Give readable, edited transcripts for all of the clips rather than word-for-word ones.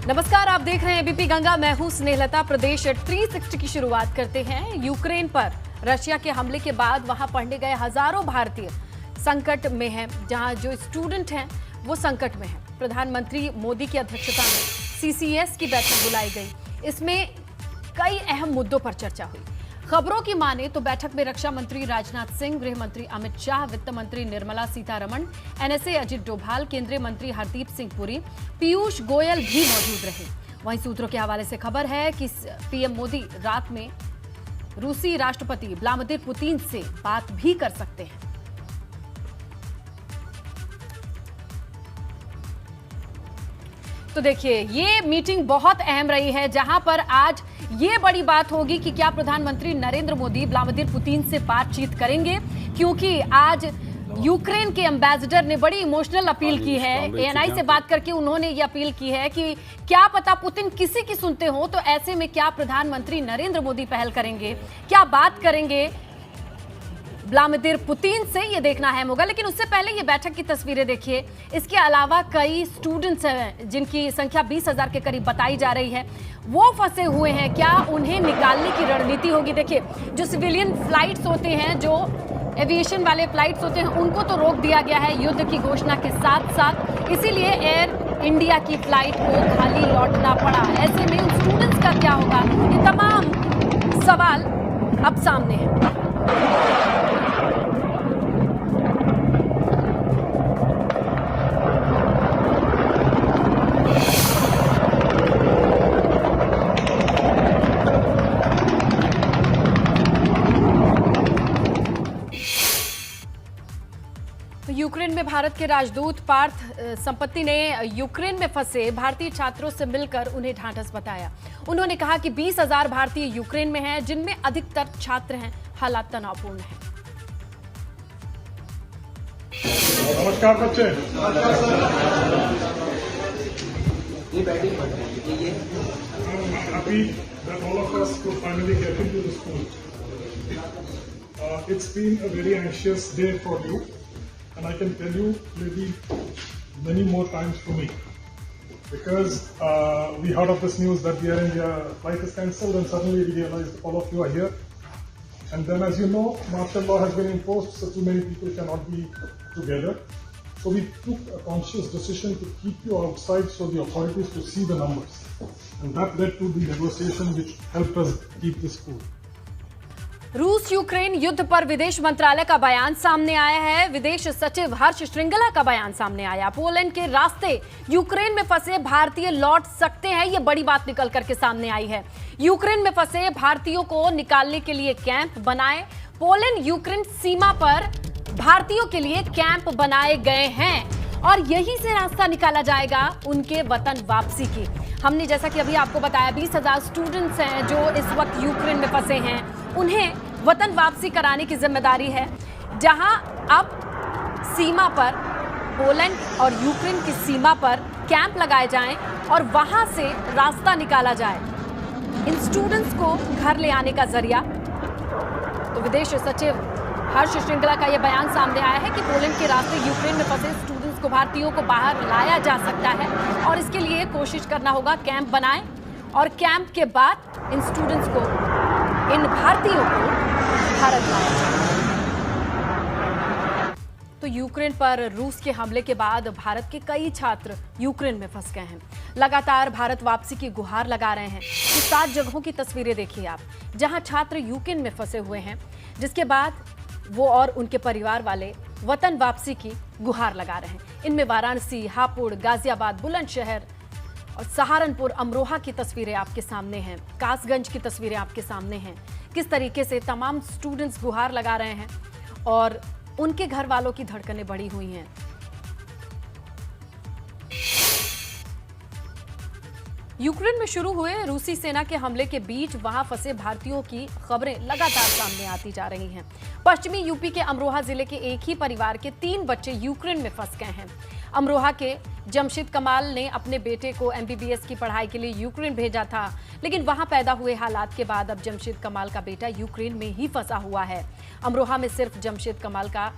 नमस्कार, आप देख रहे हैं एबीपी गंगा। मैं हूं स्नेहलता। प्रदेश 360 की शुरुआत करते हैं। यूक्रेन पर रशिया के हमले के बाद वहां पढ़ने गए हजारों भारतीय संकट में हैं, जहां जो स्टूडेंट हैं वो संकट में हैं। प्रधानमंत्री मोदी की अध्यक्षता में सीसीएस की बैठक बुलाई गई। इसमें कई अहम मुद्दों पर चर्चा हुई। खबरों की माने तो बैठक में रक्षा मंत्री राजनाथ सिंह, गृह मंत्री अमित शाह, वित्त मंत्री निर्मला सीतारमण, एनएसए अजित डोभाल, केंद्रीय मंत्री हरदीप सिंह पुरी, पीयूष गोयल भी मौजूद रहे। वहीं सूत्रों के हवाले से खबर है कि पीएम मोदी रात में रूसी राष्ट्रपति व्लादिमीर पुतिन से बात भी कर सकते हैं। तो देखिए, ये मीटिंग बहुत अहम रही है, जहां पर आज ये बड़ी बात होगी कि क्या प्रधानमंत्री नरेंद्र मोदी व्लादिमीर पुतिन से बातचीत करेंगे, क्योंकि आज यूक्रेन के एम्बेसडर ने बड़ी इमोशनल अपील की है। एएनआई से बात करके उन्होंने ये अपील की है कि क्या पता पुतिन किसी की सुनते हो, तो ऐसे में क्या प्रधानमंत्री नरेंद्र मोदी पहल करेंगे, क्या बात करेंगे व्लादिमीर पुतिन से, ये देखना अहम होगा। लेकिन उससे पहले ये बैठक की तस्वीरें देखिए। इसके अलावा कई स्टूडेंट्स हैं जिनकी संख्या 20,000 के करीब बताई जा रही है, वो फंसे हुए हैं। क्या उन्हें निकालने की रणनीति होगी? देखिए, जो सिविलियन फ्लाइट्स होते हैं, जो एविएशन वाले फ्लाइट्स होते हैं, उनको तो रोक दिया गया है युद्ध की घोषणा के साथ साथ। इसीलिए एयर इंडिया की फ्लाइट को खाली लौटना पड़ा। ऐसे में उन स्टूडेंट्स का क्या होगा? ये तमाम सवाल अब सामने हैं। यूक्रेन में भारत के राजदूत पार्थ संपत्ति ने यूक्रेन में फंसे भारतीय छात्रों से मिलकर उन्हें ढांढस बताया। उन्होंने कहा कि 20,000 भारतीय यूक्रेन में हैं, जिनमें अधिकतर छात्र हैं। हालात तनावपूर्ण हैं। नमस्कार बच्चे। Happy that all of us could finally get into the school. It's been a very anxious day for you, and I can tell you maybe many more times for me, because we heard of this news that the Air India flight is cancelled, and suddenly we realized all of you are here. And then, as you know, martial law has been imposed, so too many people cannot be together. So we took a conscious decision to keep you outside so the authorities could see the numbers. And that led to the negotiation which helped us keep the school. रूस Ukraine युद्ध पर विदेश मंत्रालय का बयान सामने आया है। विदेश सचिव हर्ष श्रृंगला का बयान सामने आया। पोलैंड के रास्ते यूक्रेन में फंसे भारतीय लौट सकते हैं, ये बड़ी बात निकल करके सामने आई है। यूक्रेन में फंसे भारतीयों को निकालने के लिए कैंप बनाए। पोलैंड यूक्रेन सीमा पर भारतीयों के लिए कैंप बनाए गए हैं और यहीं से रास्ता निकाला जाएगा उनके वतन वापसी की। हमने जैसा कि अभी आपको बताया, 20,000 स्टूडेंट्स हैं जो इस वक्त यूक्रेन में फंसे हैं। उन्हें वतन वापसी कराने की जिम्मेदारी है, जहां अब सीमा पर, पोलैंड और यूक्रेन की सीमा पर कैंप लगाए जाएं और वहां से रास्ता निकाला जाए इन स्टूडेंट्स को घर ले आने का जरिया। तो विदेश सचिव हर्ष श्रृंगला का यह बयान सामने आया है कि पोलैंड के रास्ते यूक्रेन में फंसे स्टूडेंट्स को, भारतीयों को बाहर लाया जा सकता है और इसके लिए कोशिश करना होगा कैंप बनाएं और कैंप के बाद इन स्टूडेंट्स को, इन भारतीयों को भारत लाया जाए। तो यूक्रेन पर रूस के हमले के बाद भारत के कई छात्र यूक्रेन में फंस गए हैं। लगातार भारत वापसी की गुहार लगा रहे हैं। ये 7 जगहों की तस्वीरें देखिए आप, जहां छात्र यूक्रेन में फंसे हुए हैं, जिसके बाद वो और उनके परिवार वाले वतन वापसी की गुहार लगा रहे हैं। इनमें वाराणसी, हापुड़, गाजियाबाद, बुलंदशहर और सहारनपुर, अमरोहा की तस्वीरें आपके सामने हैं। कासगंज की तस्वीरें आपके सामने हैं। किस तरीके से तमाम स्टूडेंट्स गुहार लगा रहे हैं और उनके घर वालों की धड़कनें बढ़ी हुई हैं। यूक्रेन में शुरू हुए रूसी सेना के हमले के बीच वहां फंसे भारतीयों की खबरें लगातार सामने आती जा रही हैं। पश्चिमी यूपी के अमरोहा जिले के एक ही परिवार के 3 बच्चे यूक्रेन में फंस गए हैं। अमरोहा के जमशेद कमाल ने अपने बेटे को एमबीबीएस की पढ़ाई के लिए यूक्रेन भेजा था, लेकिन वहां पैदा हुए हालात के बाद अब जमशेद कमाल का बेटा यूक्रेन में ही फंसा हुआ है। अमरोहा में सिर्फ जमशेद कमाल का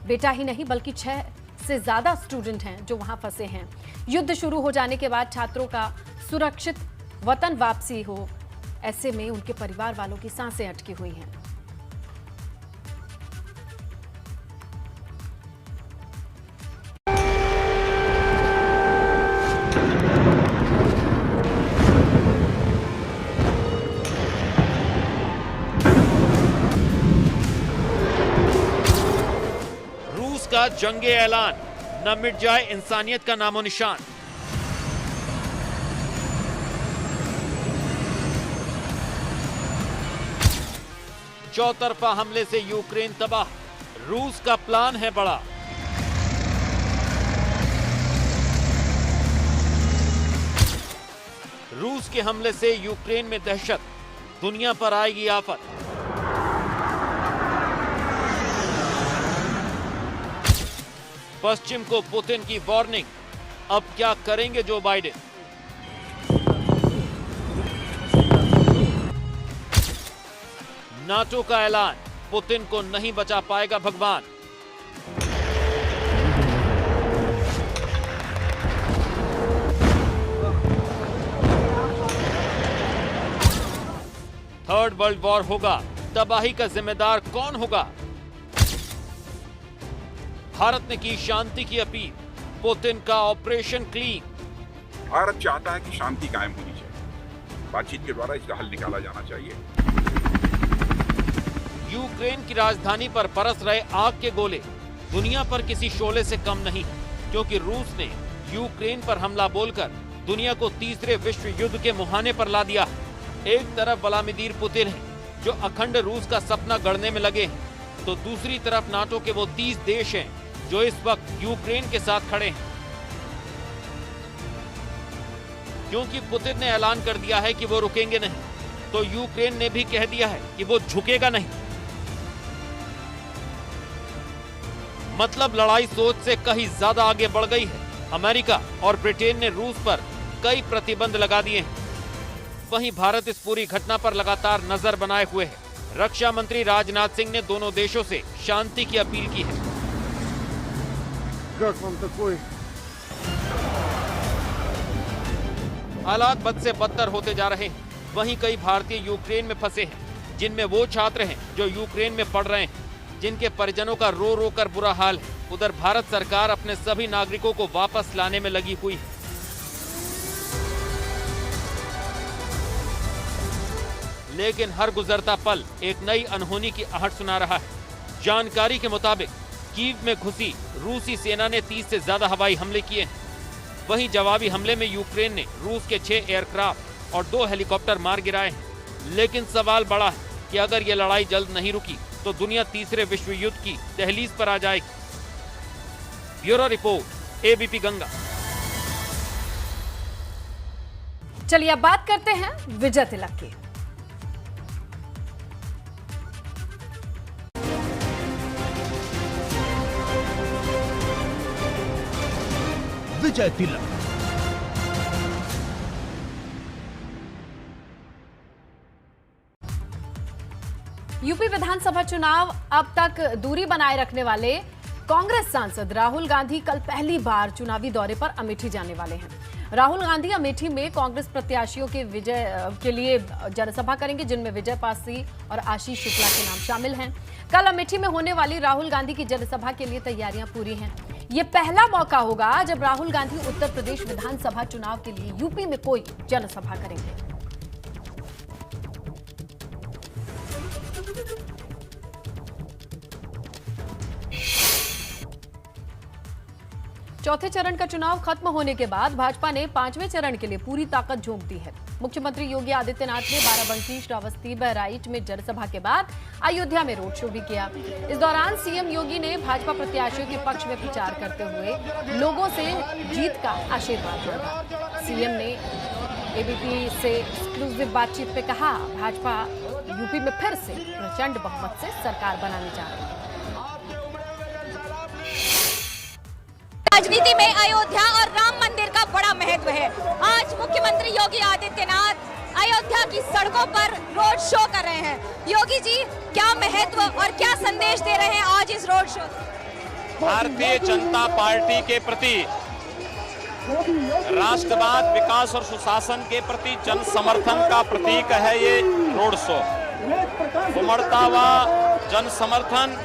बेटा ही नहीं बल्कि 6 से ज्यादा स्टूडेंट हैं जो वहां फंसे हैं। युद्ध शुरू हो जाने के बाद छात्रों का सुरक्षित वतन वापसी हो। ऐसे में उनके परिवार वालों की सांसें अटकी हुई हैं। रूस का जंगे ऐलान, न मिट जाए इंसानियत का नामो निशान। चौतरफा हमले से यूक्रेन तबाह, रूस का प्लान है बड़ा। रूस के हमले से यूक्रेन में दहशत, दुनिया पर आएगी आफत। पश्चिम को पुतिन की वार्निंग, अब क्या करेंगे जो बाइडेन। नाटो का ऐलान, पुतिन को नहीं बचा पाएगा भगवान। थर्ड वर्ल्ड वॉर होगा, तबाही का जिम्मेदार कौन होगा। भारत ने की शांति की अपील, पुतिन का ऑपरेशन क्लीन। भारत चाहता है कि शांति कायम होनी चाहिए, बातचीत के द्वारा इसका हल निकाला जाना चाहिए। यूक्रेन की राजधानी पर बरस रहे आग के गोले दुनिया पर किसी शोले से कम नहीं, क्योंकि रूस ने यूक्रेन पर हमला बोलकर दुनिया को तीसरे विश्व युद्ध के मुहाने पर ला दिया। एक तरफ व्लादिमीर पुतिन है जो अखंड रूस का सपना गढ़ने में लगे हैं, तो दूसरी तरफ नाटो के वो 30 देश हैं जो इस वक्त यूक्रेन के साथ खड़े हैं। क्योंकि पुतिन ने ऐलान कर दिया है कि वो रुकेंगे नहीं, तो यूक्रेन ने भी कह दिया है कि वो झुकेगा नहीं। मतलब लड़ाई सोच से कहीं ज्यादा आगे बढ़ गई है। अमेरिका और ब्रिटेन ने रूस पर कई प्रतिबंध लगा दिए हैं। वहीं भारत इस पूरी घटना पर लगातार नजर बनाए हुए है। रक्षा मंत्री राजनाथ सिंह ने दोनों देशों से शांति की अपील की है। हालात बद से बदतर होते जा रहे हैं। वहीं कई भारतीय यूक्रेन में फंसे हैं, जिनमें वो छात्र हैं जो यूक्रेन में पढ़ रहे हैं, जिनके परिजनों का रो रो कर बुरा हाल है। उधर भारत सरकार अपने सभी नागरिकों को वापस लाने में लगी हुई है। लेकिन हर गुजरता पल एक नई अनहोनी की आहट सुना रहा है। जानकारी के मुताबिक कीव में घुसी रूसी सेना ने 30 से ज्यादा हवाई हमले किए हैं। वहीं जवाबी हमले में यूक्रेन ने रूस के 6 एयरक्राफ्ट और 2 हेलीकॉप्टर मार गिराए हैं। लेकिन सवाल बड़ा है कि अगर ये लड़ाई जल्द नहीं रुकी तो दुनिया तीसरे विश्व युद्ध की दहलीज पर आ जाएगी। Bureau report, ABP Ganga. चलिए अब बात करते हैं विजय तिलक की। विजय तिलक यूपी विधानसभा चुनाव अब तक दूरी बनाए रखने वाले कांग्रेस सांसद राहुल गांधी कल पहली बार चुनावी दौरे पर अमेठी जाने वाले हैं। राहुल गांधी अमेठी में कांग्रेस प्रत्याशियों के विजय के लिए जनसभा करेंगे, जिनमें विजय पासी और आशीष शुक्ला के नाम शामिल हैं। कल अमेठी में होने वाली राहुल गांधी की जनसभा के लिए तैयारियां पूरी हैं। ये पहला मौका होगा जब राहुल गांधी उत्तर प्रदेश विधानसभा चुनाव के लिए यूपी में कोई जनसभा करेंगे। चौथे चरण का चुनाव खत्म होने के बाद भाजपा ने 5वें चरण के लिए पूरी ताकत झोंक दी है। मुख्यमंत्री योगी आदित्यनाथ ने बाराबंकी, श्रावस्ती, बहराइच में जनसभा के बाद अयोध्या में रोड शो भी किया। इस दौरान सीएम योगी ने भाजपा प्रत्याशियों के पक्ष में प्रचार करते हुए लोगों से जीत का आशीर्वाद मांगा। सीएम ने एबीपी से एक्सक्लूसिव बातचीत में कहा, भाजपा यूपी में फिर से प्रचंड बहुमत से सरकार बनाने जा रही है। राजनीति में अयोध्या और राम मंदिर का बड़ा महत्व है। आज मुख्यमंत्री योगी आदित्यनाथ अयोध्या की सड़कों पर रोड शो कर रहे हैं। योगी जी, क्या महत्व और क्या संदेश दे रहे हैं आज इस road show? Bharatiya Janata party के प्रति राष्ट्रवाद, विकास और सुशासन के प्रति जन समर्थन का प्रतीक है ये रोड शो। उमड़ता हुआ जन समर्थन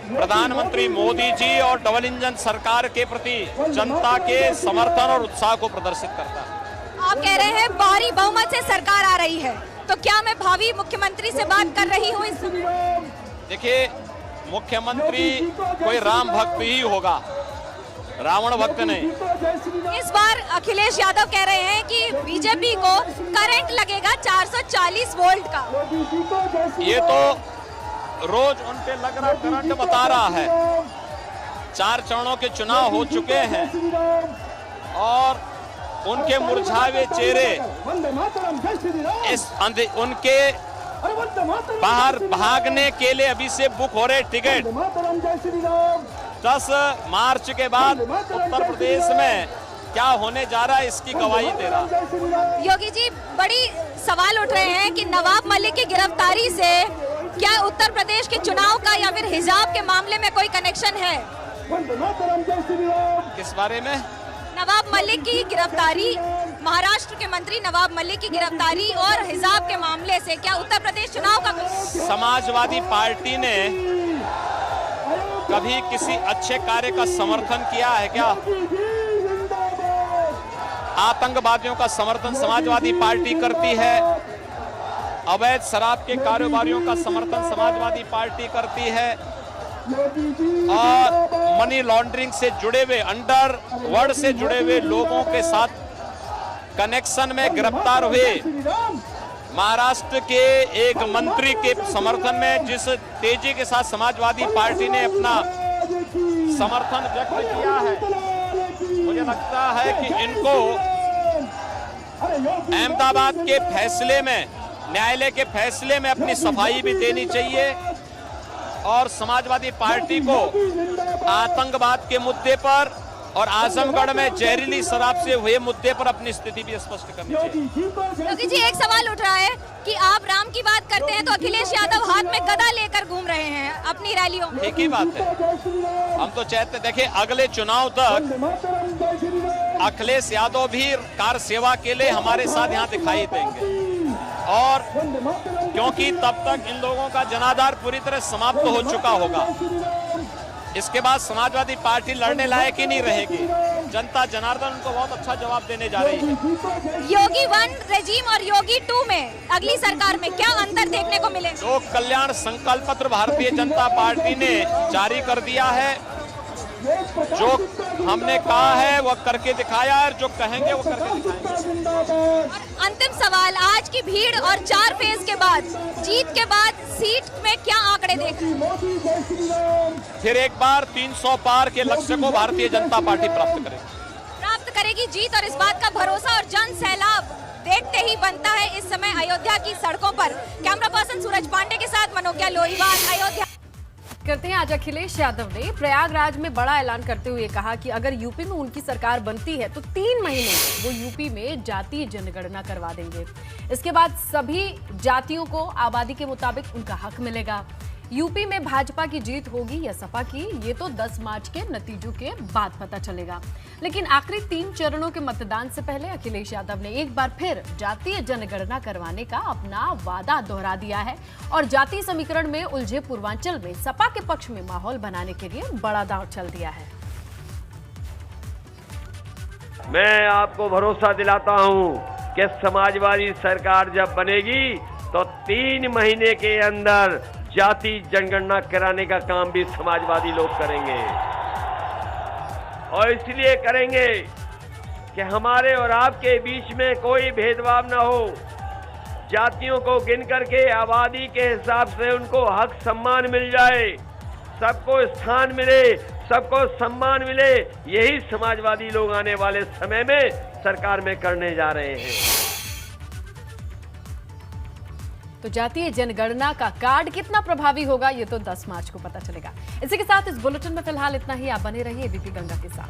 प्रधानमंत्री मोदी जी और डबल इंजन सरकार के प्रति जनता के समर्थन और उत्साह को प्रदर्शित करता है। आप कह रहे हैं भारी बहुमत से सरकार आ रही है, तो क्या मैं भावी मुख्यमंत्री से बात कर रही हूँ इस समय? देखिए, मुख्यमंत्री कोई राम भक्त ही होगा, रावण भक्त नहीं। इस बार अखिलेश यादव कह रहे हैं कि बीजेपी को करंट लगेगा 440 वोल्ट का। ये तो रोज उन पे लग रहा करंट बता रहा है। 4 चरणों के चुनाव हो चुके हैं और उनके मुरझाए हुए चेहरे उनके बाहर भागने के लिए अभी से बुक हो रहे टिकट। 10 मार्च के बाद उत्तर प्रदेश में क्या होने जा रहा है इसकी गवाही दे रहा। योगी जी, बड़ी सवाल उठ रहे हैं कि नवाब मलिक की गिरफ्तारी से क्या उत्तर प्रदेश के चुनाव का या फिर हिजाब के मामले में कोई कनेक्शन है? किस बारे में? नवाब मलिक की गिरफ्तारी, महाराष्ट्र के मंत्री नवाब मलिक की गिरफ्तारी और हिजाब के मामले से क्या उत्तर प्रदेश चुनाव का? समाजवादी पार्टी ने कभी किसी अच्छे कार्य का समर्थन किया है क्या? आतंकवादियों का समर्थन समाजवादी पार्टी करती है, अवैध शराब के कारोबारियों का समर्थन समाजवादी पार्टी करती है और मनी लॉन्ड्रिंग से जुड़े हुए, अंडरवर्ल्ड से जुड़े हुए लोगों के साथ कनेक्शन में गिरफ्तार हुए महाराष्ट्र के एक मंत्री के समर्थन में जिस तेजी के साथ समाजवादी पार्टी ने अपना समर्थन व्यक्त किया है, मुझे लगता है कि इनको अहमदाबाद के फैसले में, न्यायालय के फैसले में अपनी सफाई भी देनी चाहिए और समाजवादी पार्टी को आतंकवाद के मुद्दे पर और आजमगढ़ में जहरीली शराब से हुए मुद्दे पर अपनी स्थिति भी स्पष्ट करनी चाहिए। योगी जी, एक सवाल उठ रहा है कि आप राम की बात करते हैं तो अखिलेश यादव हाथ में गदा लेकर घूम रहे हैं अपनी रैलियों में। ठीक ही बात है। हम तो चाहते, देखिए, अगले चुनाव तक अखिलेश यादव भी कार सेवा के लिए हमारे साथ यहाँ दिखाई देंगे और क्योंकि तब तक इन लोगों का जनाधार पूरी तरह समाप्त हो चुका होगा। इसके बाद समाजवादी पार्टी लड़ने लायक ही नहीं रहेगी। जनता जनार्दन उनको बहुत अच्छा जवाब देने जा रही है। योगी 1 रेजिम और योगी 2 में अगली सरकार में क्या अंतर देखने को मिलेगा? लोक कल्याण संकल्प पत्र भारतीय जनता पार्टी ने जारी कर दिया है। जो हमने कहा है वो करके दिखाया है और जो कहेंगे वो करके दिखाएंगे। अंतिम सवाल, आज की भीड़ और 4 फेज के बाद, जीत के बाद सीट में क्या आंकड़े देख रहे हैं? फिर एक बार 300 पार के लक्ष्य को भारतीय जनता पार्टी प्राप्त करेगी जीत और इस बात का भरोसा और जन सैलाब देखते ही बनता है इस समय अयोध्या की सड़कों पर। कैमरा पर्सन सूरज पांडे के साथ मनोज्ञा लोहीवाल, अयोध्या। करते हैं। आज अखिलेश यादव ने प्रयागराज में बड़ा ऐलान करते हुए कहा कि अगर यूपी में उनकी सरकार बनती है तो 3 महीने में वो यूपी में जातीय जनगणना करवा देंगे। इसके बाद सभी जातियों को आबादी के मुताबिक उनका हक मिलेगा। यूपी में भाजपा की जीत होगी या सपा की, ये तो 10 मार्च के नतीजों के बाद पता चलेगा। लेकिन आखिरी 3 चरणों के मतदान से पहले अखिलेश यादव ने एक बार फिर जातीय जनगणना करवाने का अपना वादा दोहरा दिया है और जातीय समीकरण में उलझे पूर्वांचल में सपा के पक्ष में माहौल बनाने के लिए बड़ा दांव चल दिया है। मैं आपको भरोसा दिलाता हूं कि समाजवादी सरकार जब बनेगी तो 3 महीने के अंदर जाति जनगणना कराने का काम भी समाजवादी लोग करेंगे और इसलिए करेंगे कि हमारे और आपके बीच में कोई भेदभाव ना हो। जातियों को गिन करके आबादी के हिसाब से उनको हक सम्मान मिल जाए, सबको स्थान मिले, सबको सम्मान मिले। यही समाजवादी लोग आने वाले समय में सरकार में करने जा रहे हैं। तो जातीय जनगणना का कार्ड कितना प्रभावी होगा ये तो 10 मार्च को पता चलेगा। इसी के साथ इस बुलेटिन में फिलहाल इतना ही। आप बने रहिए एबीपी गंगा के साथ।